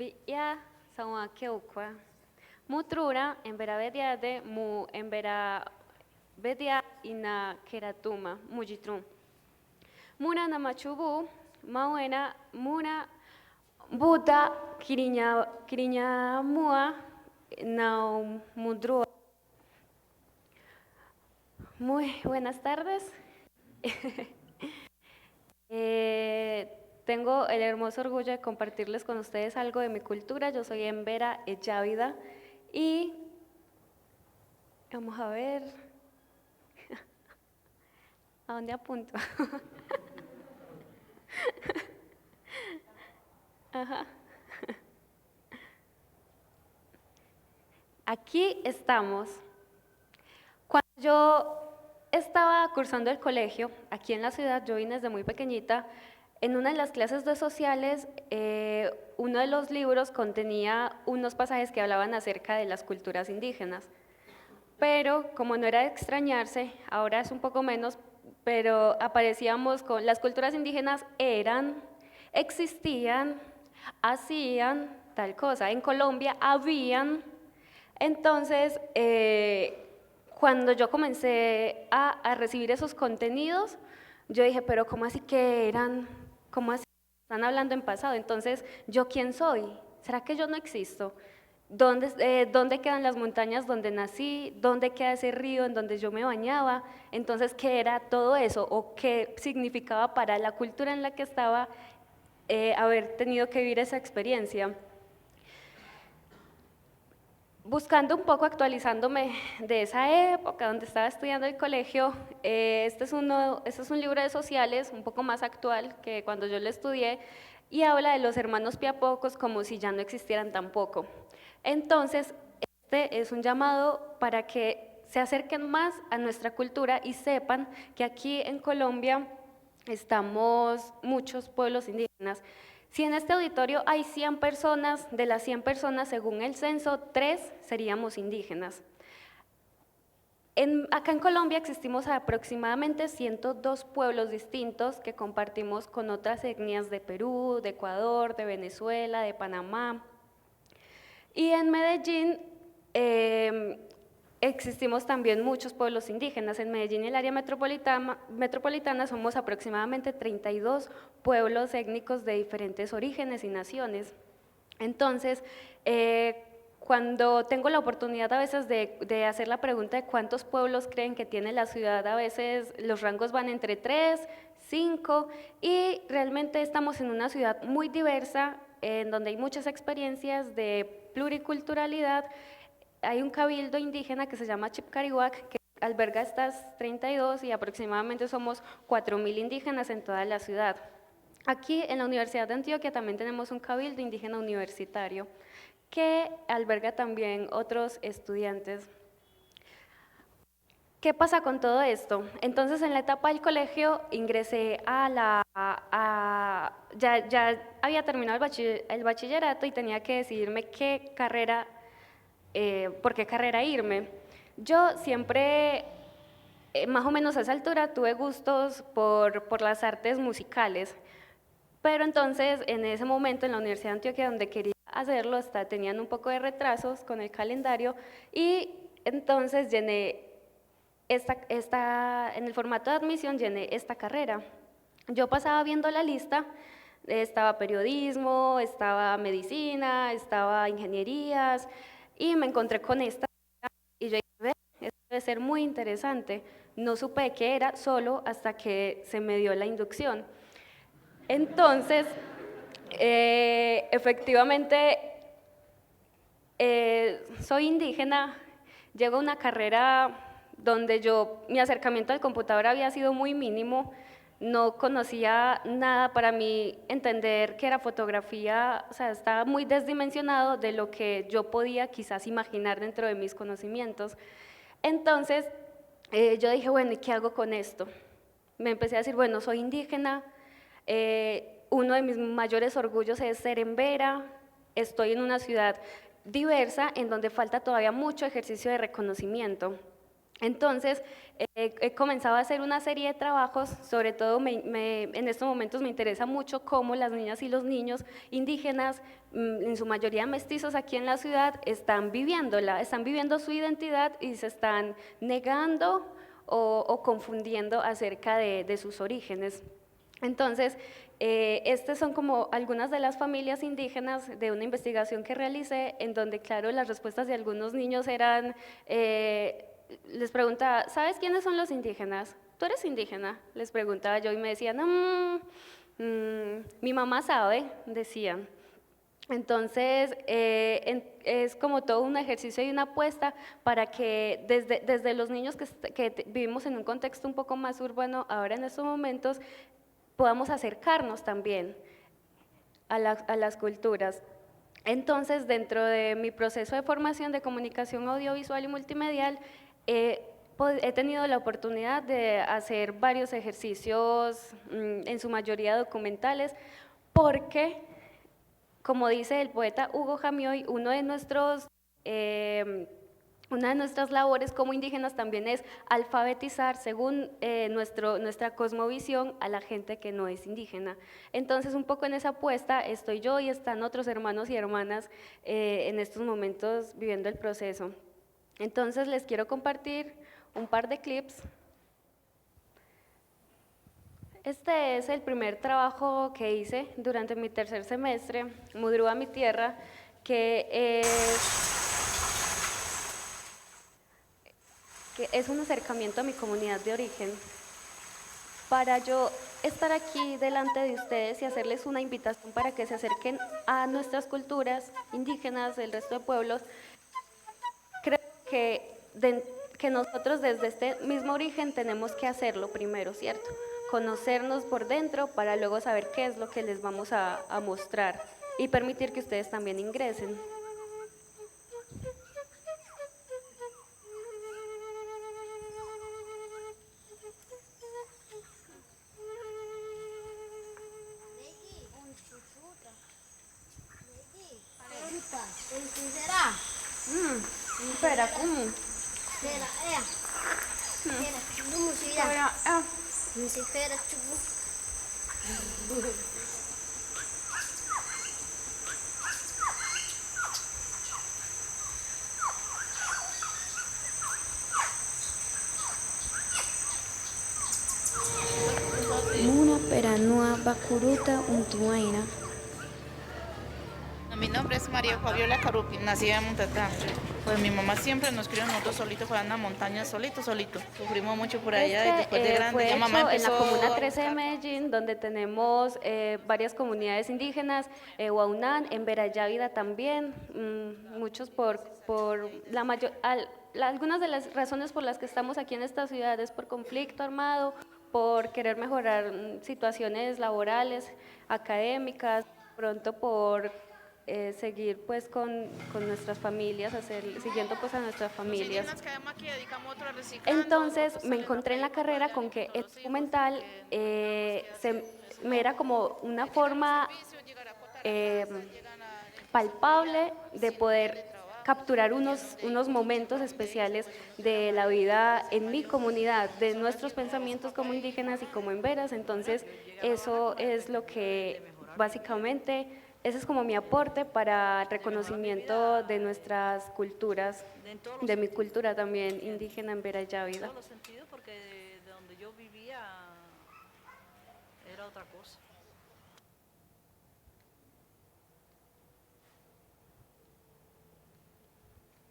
Biya sawa keukwa. Mutrura embera bediade mu embera bedia ina keratuma mujitrum. Muna namachubu mauena muna Buda kirinya mua na mudrua. Muy buenas tardes. Tengo el hermoso orgullo de compartirles con ustedes algo de mi cultura. Yo soy Embera Echávida y vamos a ver a dónde apunto. Ajá. Aquí estamos. Cuando yo estaba cursando el colegio, aquí en la ciudad, yo vine desde muy pequeñita, en una de las clases de sociales, uno de los libros contenía unos pasajes que hablaban acerca de las culturas indígenas. Pero como no era de extrañarse, ahora es un poco menos, pero aparecíamos con las culturas indígenas eran, existían, hacían tal cosa. En Colombia habían. Entonces, cuando yo comencé a recibir esos contenidos, yo dije, pero ¿cómo así que eran? ¿Cómo así están hablando en pasado? Entonces, ¿yo quién soy? ¿Será que yo no existo? ¿Dónde quedan las montañas donde nací? ¿Dónde queda ese río en donde yo me bañaba? Entonces, ¿qué era todo eso? ¿O qué significaba para la cultura en la que estaba haber tenido que vivir esa experiencia? Buscando un poco, actualizándome de esa época donde estaba estudiando el colegio, este es un libro de sociales un poco más actual que cuando yo lo estudié y habla de los hermanos piapocos como si ya no existieran tampoco. Entonces, este es un llamado para que se acerquen más a nuestra cultura y sepan que aquí en Colombia estamos muchos pueblos indígenas. Si en este auditorio hay 100 personas, de las 100 personas, según el censo, 3 seríamos indígenas. Acá en Colombia existimos aproximadamente 102 pueblos distintos que compartimos con otras etnias de Perú, de Ecuador, de Venezuela, de Panamá. Y en Medellín existimos también muchos pueblos indígenas. En Medellín y el área metropolitana somos aproximadamente 32 pueblos étnicos de diferentes orígenes y naciones. Entonces, cuando tengo la oportunidad a veces de hacer la pregunta de cuántos pueblos creen que tiene la ciudad, a veces los rangos van entre 3, 5 y realmente estamos en una ciudad muy diversa en donde hay muchas experiencias de pluriculturalidad. Hay un cabildo indígena que se llama Chipcarihuac, que alberga estas 32 y aproximadamente somos 4.000 indígenas en toda la ciudad. Aquí en la Universidad de Antioquia también tenemos un cabildo indígena universitario que alberga también otros estudiantes. ¿Qué pasa con todo esto? Entonces, en la etapa del colegio ingresé ya había terminado el bachillerato y tenía que decidirme qué carrera por qué carrera irme. Yo siempre, más o menos a esa altura, tuve gustos por las artes musicales, pero entonces en ese momento en la Universidad de Antioquia, donde quería hacerlo, tenían un poco de retrasos con el calendario y entonces llené en el formato de admisión llené esta carrera. Yo pasaba viendo la lista, estaba periodismo, estaba medicina, estaba ingenierías, y me encontré con esta y yo dije, esto debe ser muy interesante. No supe qué era solo hasta que se me dio la inducción. Entonces, efectivamente, soy indígena, llego a una carrera donde mi acercamiento al computador había sido muy mínimo, no conocía nada. Para mí entender que era fotografía, o sea, estaba muy desdimensionado de lo que yo podía quizás imaginar dentro de mis conocimientos. Entonces, yo dije, bueno, ¿y qué hago con esto? Me empecé a decir, bueno, soy indígena, uno de mis mayores orgullos es ser embera, estoy en una ciudad diversa en donde falta todavía mucho ejercicio de reconocimiento. Entonces, he comenzado a hacer una serie de trabajos, sobre todo en estos momentos me interesa mucho cómo las niñas y los niños indígenas, en su mayoría mestizos aquí en la ciudad, están viviéndola, están viviendo su identidad y se están negando o confundiendo acerca de sus orígenes. Entonces, estas son como algunas de las familias indígenas de una investigación que realicé, en donde, claro, las respuestas de algunos niños eran, les preguntaba, ¿sabes quiénes son los indígenas? ¿Tú eres indígena? Les preguntaba yo y me decían, mi mamá sabe, decían. Entonces, es como todo un ejercicio y una apuesta para que desde los niños que vivimos en un contexto un poco más urbano, ahora en estos momentos, podamos acercarnos también a las culturas. Entonces, dentro de mi proceso de formación de comunicación audiovisual y multimedial, he tenido la oportunidad de hacer varios ejercicios, en su mayoría documentales, porque, como dice el poeta Hugo Jamioy, una de nuestras labores como indígenas también es alfabetizar según nuestra cosmovisión a la gente que no es indígena. Entonces, un poco en esa apuesta estoy yo y están otros hermanos y hermanas en estos momentos viviendo el proceso. Entonces, les quiero compartir un par de clips. Este es el primer trabajo que hice durante mi tercer semestre, Mudrúa mi tierra, que es un acercamiento a mi comunidad de origen. Para yo estar aquí delante de ustedes y hacerles una invitación para que se acerquen a nuestras culturas indígenas, del resto de pueblos, creo que nosotros desde este mismo origen tenemos que hacerlo primero, ¿cierto? Conocernos por dentro para luego saber qué es lo que les vamos a mostrar y permitir que ustedes también ingresen. Espera, ¿cómo? Muna peranua bakuruta untuaina. Mi nombre es María Fabiola Carupi, nacida en Montatá. Pues mi mamá siempre nos crió nosotros solitos para una montaña, solito. Sufrimos mucho por allá y después de grande fue ya mamá hecho en la empezó Comuna a 13 de buscar. Medellín, donde tenemos varias comunidades indígenas, Huaunán, en Verayávida también, muchos por la mayor, algunas de las razones por las que estamos aquí en esta ciudad es por conflicto armado, por querer mejorar situaciones laborales, académicas, pronto por seguir pues con nuestras familias, siguiendo pues a nuestras Los familias. indígenas que además aquí dedicamos otro a reciclando, Entonces otros me saliendo a encontré en la pedir por carrera allá con que el los hijos, documental porque no sé qué hacer. me era como una forma Llegar a acotar a eh, casa, llegan a palpable de siempre poder teletrabajo, capturar vinieron de unos momentos Colombia y especiales pues uno se de enamora la de la vida belleza en mi paisa, comunidad, de personas nuestros llegadas a pensamientos como papá y indígenas y mamá como en veras. Entonces eso es lo que básicamente, ese es como mi aporte para el reconocimiento de nuestras culturas, de mi cultura también indígena en Verayávida. En todos los sentidos, porque de donde yo vivía era otra cosa.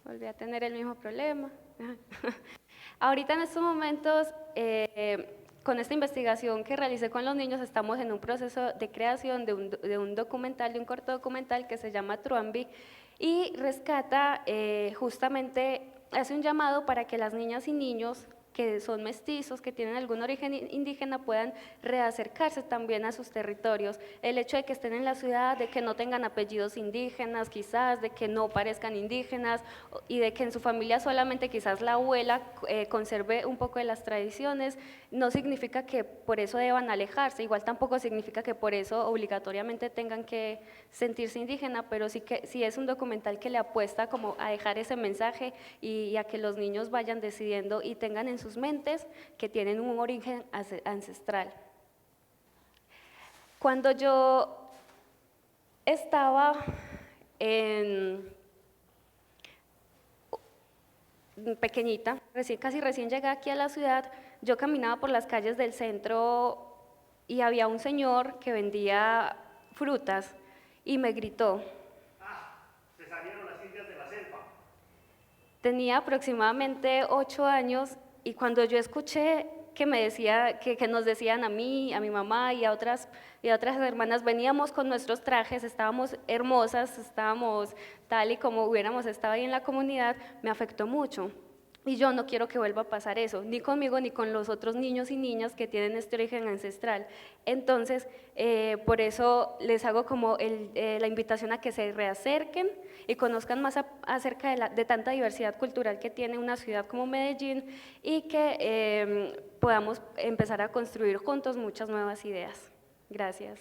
Volví a tener el mismo problema. Ahorita en estos momentos, con esta investigación que realicé con los niños, estamos en un proceso de creación de un documental, de un corto documental que se llama Truambi y rescata justamente, hace un llamado para que las niñas y niños que son mestizos, que tienen algún origen indígena, puedan reacercarse también a sus territorios. El hecho de que estén en la ciudad, de que no tengan apellidos indígenas quizás, de que no parezcan indígenas y de que en su familia solamente quizás la abuela conserve un poco de las tradiciones, no significa que por eso deban alejarse, igual tampoco significa que por eso obligatoriamente tengan que sentirse indígena, pero sí es un documental que le apuesta como a dejar ese mensaje y a que los niños vayan decidiendo y tengan en sus mentes que tienen un origen ancestral. Cuando yo estaba pequeñita, casi recién llegué aquí a la ciudad, yo caminaba por las calles del centro y había un señor que vendía frutas y me gritó. Se salieron las indias de la selva. Tenía aproximadamente 8 años y cuando yo escuché que me decía, que nos decían a mí, a mi mamá y a otras hermanas, veníamos con nuestros trajes, estábamos hermosas, estábamos tal y como hubiéramos estado ahí en la comunidad, me afectó mucho. Y yo no quiero que vuelva a pasar eso, ni conmigo ni con los otros niños y niñas que tienen este origen ancestral. Entonces, por eso les hago como la invitación a que se reacerquen y conozcan más acerca de tanta diversidad cultural que tiene una ciudad como Medellín y que podamos empezar a construir juntos muchas nuevas ideas. Gracias.